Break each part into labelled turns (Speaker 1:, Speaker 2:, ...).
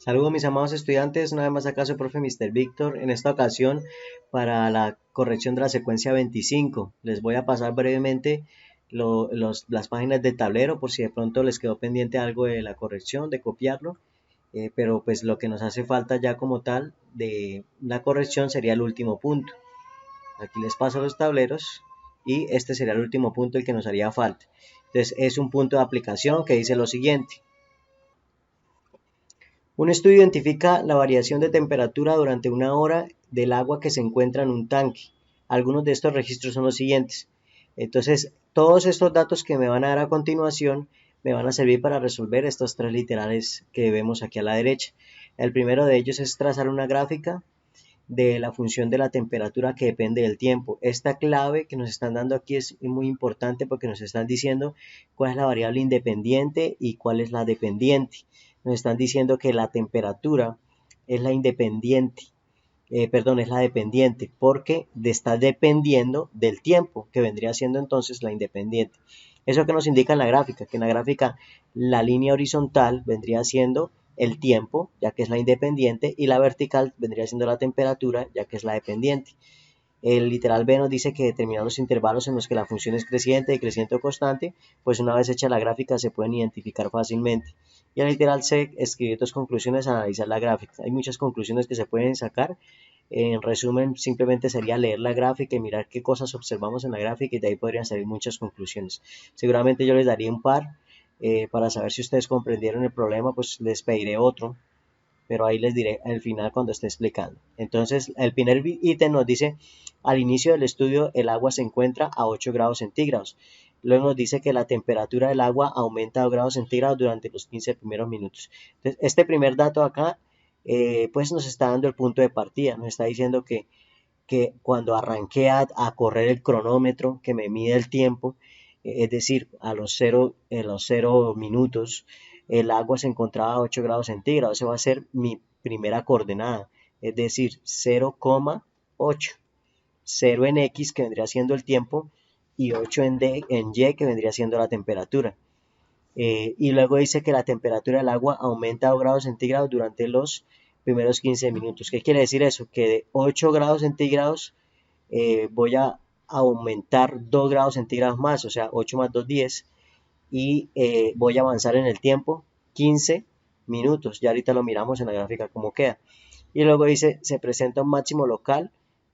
Speaker 1: Saludos mis amados estudiantes, una vez más acá soy profe Mr. Víctor. En esta ocasión, para la corrección de la secuencia 25, les voy a pasar brevemente las páginas del tablero por si de pronto les quedó pendiente algo de la corrección, de copiarlo. Pero pues lo que nos hace falta ya como tal de la corrección sería el último punto. Aquí les paso los tableros y este sería el último punto el que nos haría falta. Entonces es un punto de aplicación que dice lo siguiente. Un estudio identifica la variación de temperatura durante una hora del agua que se encuentra en un tanque. Algunos de estos registros son los siguientes. Entonces, todos estos datos que me van a dar a continuación me van a servir para resolver estos tres literales que vemos aquí a la derecha. El primero de ellos es trazar una gráfica de la función de la temperatura que depende del tiempo. Esta clave que nos están dando aquí es muy importante porque nos están diciendo cuál es la variable independiente y cuál es la dependiente. Nos están diciendo que la temperatura es la independiente, es la dependiente porque está dependiendo del tiempo, que vendría siendo entonces la independiente. Eso que nos indica en la gráfica, que en la gráfica la línea horizontal vendría siendo el tiempo, ya que es la independiente, y la vertical vendría siendo la temperatura, ya que es la dependiente. El literal B nos dice que determinados los intervalos en los que la función es creciente, decreciente o constante, pues una vez hecha la gráfica se pueden identificar fácilmente. Y el literal C, escribir dos conclusiones, analizar la gráfica. Hay muchas conclusiones que se pueden sacar. En resumen, simplemente sería leer la gráfica y mirar qué cosas observamos en la gráfica y de ahí podrían salir muchas conclusiones. Seguramente yo les daría un par para saber si ustedes comprendieron el problema, pues les pediré otro, pero ahí les diré al final cuando esté explicando. Entonces, el primer ítem nos dice, al inicio del estudio el agua se encuentra a 8 grados centígrados. Luego nos dice que la temperatura del agua aumenta a 2 grados centígrados durante los 15 primeros minutos. Entonces, este primer dato acá, pues nos está dando el punto de partida, nos está diciendo que cuando arranqué a correr el cronómetro que me mide el tiempo, es decir, a los 0 minutos, el agua se encontraba a 8 grados centígrados. Esa va a ser mi primera coordenada, es decir, 0,8. 0 en X, que vendría siendo el tiempo, y 8 en Y, que vendría siendo la temperatura. Y luego dice que la temperatura del agua aumenta a 2 grados centígrados durante los primeros 15 minutos. ¿Qué quiere decir eso? Que de 8 grados centígrados voy a aumentar 2 grados centígrados más, o sea, 8 más 2, 10, y voy a avanzar en el tiempo 15 minutos. Ya ahorita lo miramos en la gráfica cómo queda. Y luego dice, se presenta un máximo local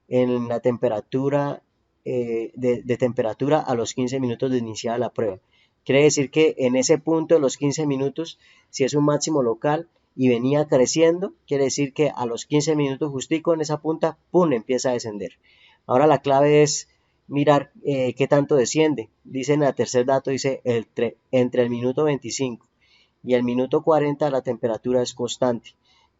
Speaker 1: en la temperatura, de temperatura a los 15 minutos de iniciada la prueba. Quiere decir que en ese punto de los 15 minutos, si es un máximo local y venía creciendo, quiere decir que a los 15 minutos justico en esa punta, ¡pum!, empieza a descender. Ahora la clave es mirar qué tanto desciende. Dice en el tercer dato, dice entre el minuto 25 y el minuto 40 la temperatura es constante.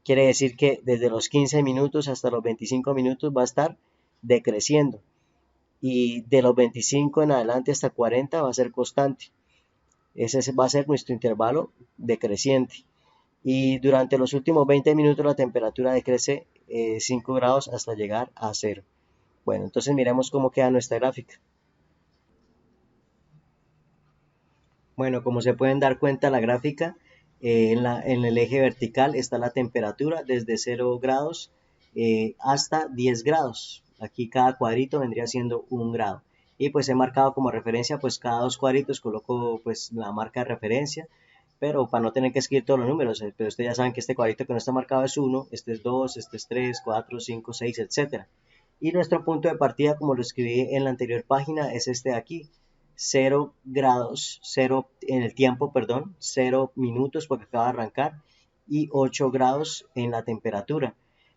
Speaker 1: Quiere decir que desde los 15 minutos hasta los 25 minutos va a estar decreciendo y de los 25 en adelante hasta 40 va a ser constante. Ese va a ser nuestro intervalo decreciente. Y durante los últimos 20 minutos la temperatura decrece 5 grados hasta llegar a 0. Bueno, entonces miremos cómo queda nuestra gráfica. Bueno, como se pueden dar cuenta la gráfica, en el eje vertical está la temperatura desde 0 grados hasta 10 grados. Aquí cada cuadrito vendría siendo 1 grado. Y pues he marcado como referencia, pues cada dos cuadritos coloco pues la marca de referencia, pero para no tener que escribir todos los números, pero ustedes ya saben que este cuadrito que no está marcado es 1, este es 2, este es 3, 4, 5, 6, etc. Y nuestro punto de partida, como lo escribí en la anterior página, es este de aquí, 0 grados, 0 en el tiempo, perdón, 0 minutos porque acaba de arrancar y 8 grados en la temperatura.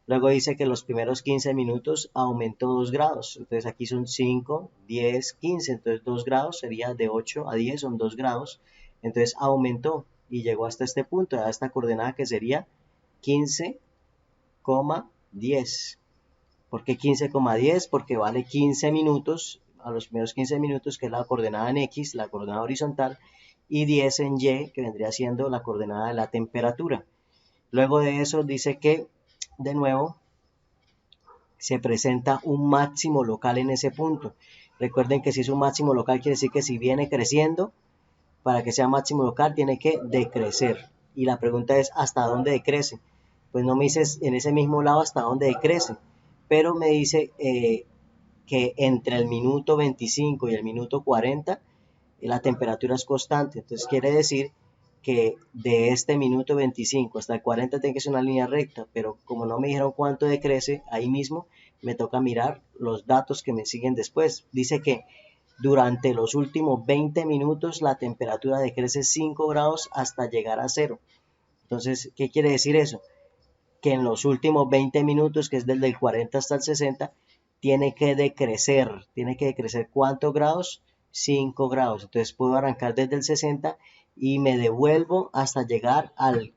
Speaker 1: Luego dice que los primeros 15 minutos aumentó 2 grados, entonces aquí son 5, 10, 15, entonces 2 grados sería de 8 a 10, son 2 grados, entonces aumentó y llegó hasta este punto, a esta coordenada que sería 15,10. ¿Por qué 15,10? Porque vale 15 minutos, a los primeros 15 minutos, que es la coordenada en X, la coordenada horizontal, y 10 en Y, que vendría siendo la coordenada de la temperatura. Luego de eso dice que, de nuevo, se presenta un máximo local en ese punto. Recuerden que si es un máximo local, quiere decir que si viene creciendo, para que sea máximo local, tiene que decrecer. Y la pregunta es, ¿hasta dónde decrece? pues no me dice en ese mismo lado hasta dónde decrece, pero me dice que entre el minuto 25 y el minuto 40 la temperatura es constante. Entonces quiere decir que de este minuto 25 hasta el 40 tiene que ser una línea recta, pero como no me dijeron cuánto decrece, ahí mismo me toca mirar los datos que me siguen después. Dice que durante los últimos 20 minutos la temperatura decrece 5 grados hasta llegar a cero. Entonces, ¿qué quiere decir eso? Que en los últimos 20 minutos, que es desde el 40 hasta el 60, tiene que decrecer ¿cuántos grados? 5 grados. Entonces puedo arrancar desde el 60 y me devuelvo hasta llegar al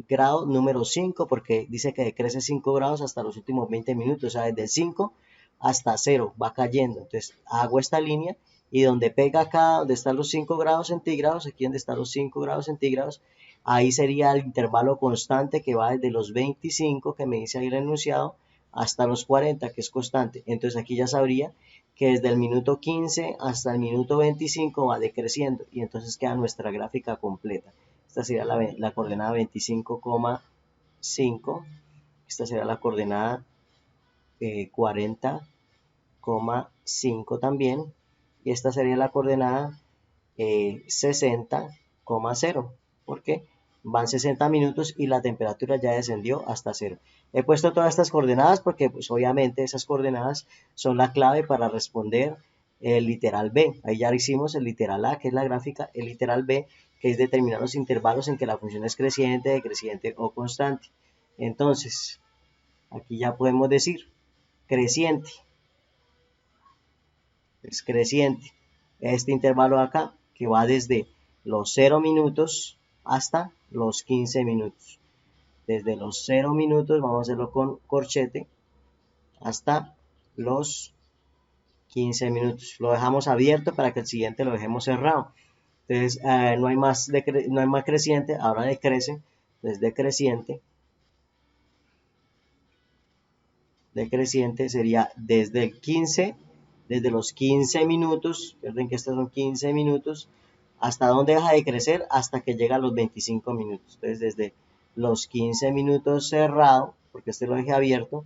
Speaker 1: grado número 5, porque dice que decrece 5 grados hasta los últimos 20 minutos, o sea, desde el 5 hasta 0 va cayendo. Entonces hago esta línea y donde pega acá, donde están los 5 grados centígrados, aquí donde están los 5 grados centígrados, ahí sería el intervalo constante que va desde los 25, que me dice ahí el enunciado, hasta los 40, que es constante. Entonces aquí ya sabría que desde el minuto 15 hasta el minuto 25 va decreciendo y entonces queda nuestra gráfica completa. Esta sería la coordenada 25,5, esta sería la coordenada 40,5 también, y esta sería la coordenada 60,0, porque van 60 minutos y la temperatura ya descendió hasta cero. He puesto todas estas coordenadas porque pues obviamente esas coordenadas son la clave para responder el literal B. Ahí ya hicimos el literal A, que es la gráfica, el literal B, que es determinar los intervalos en que la función es creciente, decreciente o constante. Entonces, aquí ya podemos decir creciente, es creciente. Este intervalo de acá, que va desde los 0 minutos hasta los 15 minutos. Desde los 0 minutos, vamos a hacerlo con corchete, hasta los 15 minutos. Lo dejamos abierto para que el siguiente lo dejemos cerrado. Entonces, no hay más creciente, ahora decrece. Entonces, decreciente sería desde los 15 minutos, recuerden que estos son 15 minutos, ¿hasta dónde deja de crecer? Hasta que llega a los 25 minutos. Entonces, desde los 15 minutos cerrado, porque este lo dejé abierto,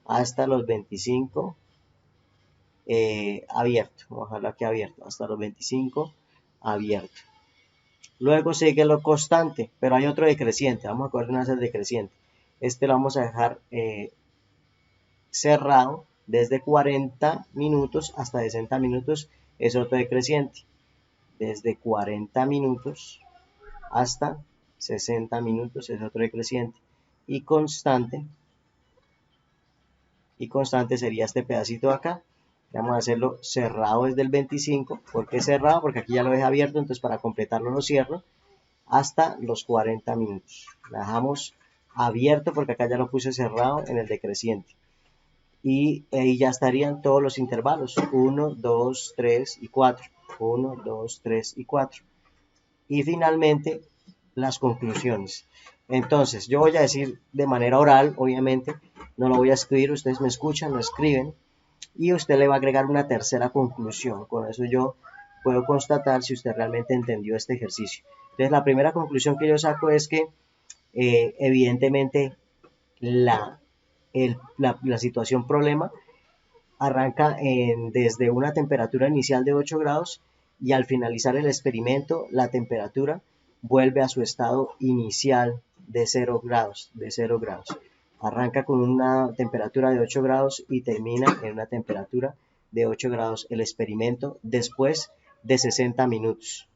Speaker 1: hasta los 25 abierto. Vamos a dejarlo aquí abierto, hasta los 25 abierto. Luego sigue lo constante, pero hay otro decreciente. Vamos a coordinar el decreciente. Este lo vamos a dejar cerrado desde 40 minutos hasta 60 minutos, es otro decreciente. Desde 40 minutos hasta 60 minutos es otro decreciente. Y constante sería este pedacito de acá. Vamos a hacerlo cerrado desde el 25. ¿Por qué cerrado? Porque aquí ya lo dejé abierto, entonces para completarlo lo cierro hasta los 40 minutos. Lo dejamos abierto porque acá ya lo puse cerrado en el decreciente. Y ahí ya estarían todos los intervalos, 1, 2, 3 y 4, 1, 2, 3 y 4. Y finalmente las conclusiones. Entonces yo voy a decir de manera oral, obviamente, no lo voy a escribir, ustedes me escuchan, lo escriben, y usted le va a agregar una tercera conclusión. Con eso yo puedo constatar si usted realmente entendió este ejercicio. Entonces la primera conclusión que yo saco es que evidentemente la situación problema arranca desde una temperatura inicial de 8 grados y al finalizar el experimento la temperatura vuelve a su estado inicial de 0 grados. Arranca con una temperatura de 8 grados y termina en una temperatura de 8 grados el experimento después de 60 minutos.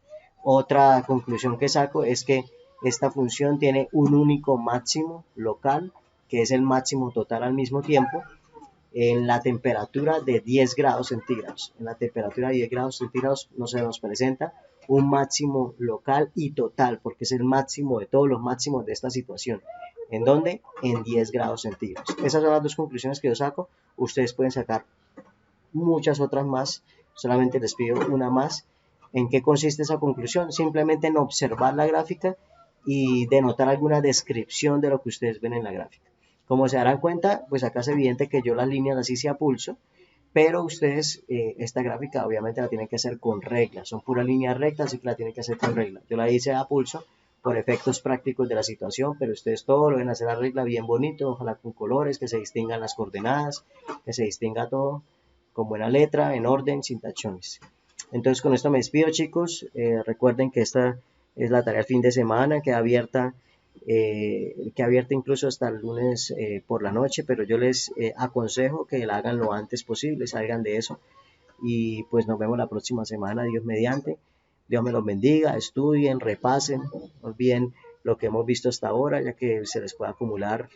Speaker 1: Otra conclusión que saco es que esta función tiene un único máximo local, que es el máximo total al mismo tiempo, en la temperatura de 10 grados centígrados. En la temperatura de 10 grados centígrados no se nos presenta un máximo local y total, porque es el máximo de todos los máximos de esta situación. ¿En dónde? En 10 grados centígrados. Esas son las dos conclusiones que yo saco. Ustedes pueden sacar muchas otras más, solamente les pido una más. ¿En qué consiste esa conclusión? Simplemente en observar la gráfica y denotar alguna descripción de lo que ustedes ven en la gráfica. Como se darán cuenta, pues acá es evidente que yo las líneas las hice a pulso, pero ustedes esta gráfica obviamente la tienen que hacer con regla, son puras líneas rectas, así que la tienen que hacer con regla. Yo la hice a pulso por efectos prácticos de la situación, pero ustedes todo lo deben hacer la regla bien bonito, ojalá con colores, que se distingan las coordenadas, que se distinga todo con buena letra, en orden, sin tachones. Entonces con esto me despido, chicos. Recuerden que esta es la tarea del fin de semana, queda abierta incluso hasta el lunes por la noche, pero yo les aconsejo que la hagan lo antes posible, salgan de eso y pues nos vemos la próxima semana, Dios mediante. Dios me los bendiga, estudien, repasen, no olviden lo que hemos visto hasta ahora, ya que se les puede acumular,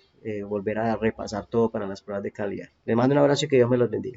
Speaker 1: volver a repasar todo para las pruebas de calidad. Les mando un abrazo y que Dios me los bendiga.